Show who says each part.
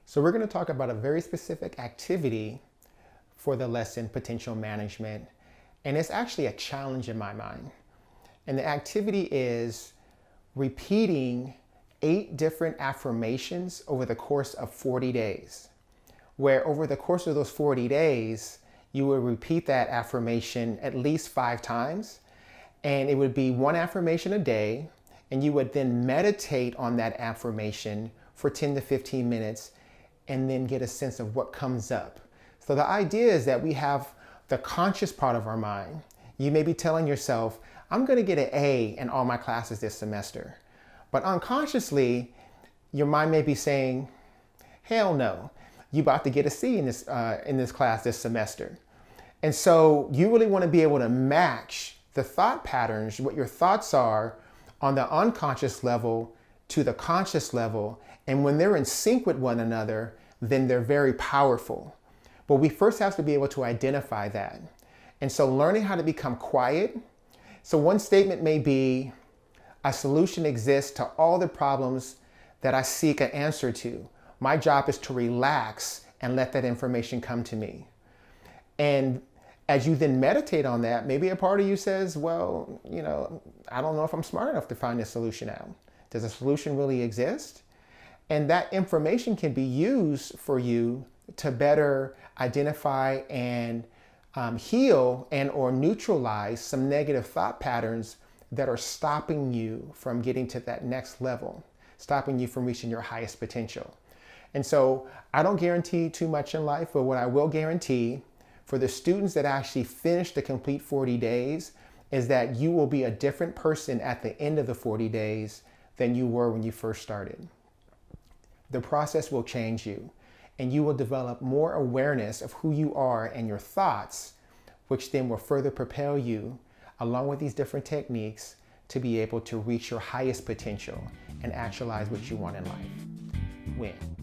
Speaker 1: So we're going to talk about a very specific activity for the lesson potential management. And it's actually a challenge in my mind. And the activity is repeating 8 different affirmations over the course of 40 days, where over the course of those 40 days, you will repeat that affirmation at least 5 times. And it would be 1 affirmation a day. And you would then meditate on that affirmation for 10 to 15 minutes and then get a sense of what comes up. So the idea is that we have the conscious part of our mind. You may be telling yourself, I'm going to get an A in all my classes this semester. But unconsciously, your mind may be saying, hell no, you're about to get a C in this class this semester. And so you really want to be able to match the thought patterns, what your thoughts are on the unconscious level to the conscious level. And when they're in sync with one another, then they're very powerful. But we first have to be able to identify that. And so learning how to become quiet. So one statement may be, a solution exists to all the problems that I seek an answer to. My job is to relax and let that information come to me. And as you then meditate on that, maybe a part of you says, well, I don't know if I'm smart enough to find this solution out. Does a solution really exist? And that information can be used for you to better identify and heal and or neutralize some negative thought patterns that are stopping you from getting to that next level, stopping you from reaching your highest potential. And so I don't guarantee too much in life, but what I will guarantee for the students that actually finish the complete 40 days is that you will be a different person at the end of the 40 days than you were when you first started. The process will change you, and you will develop more awareness of who you are and your thoughts, which then will further propel you, along with these different techniques, to be able to reach your highest potential and actualize what you want in life. Win.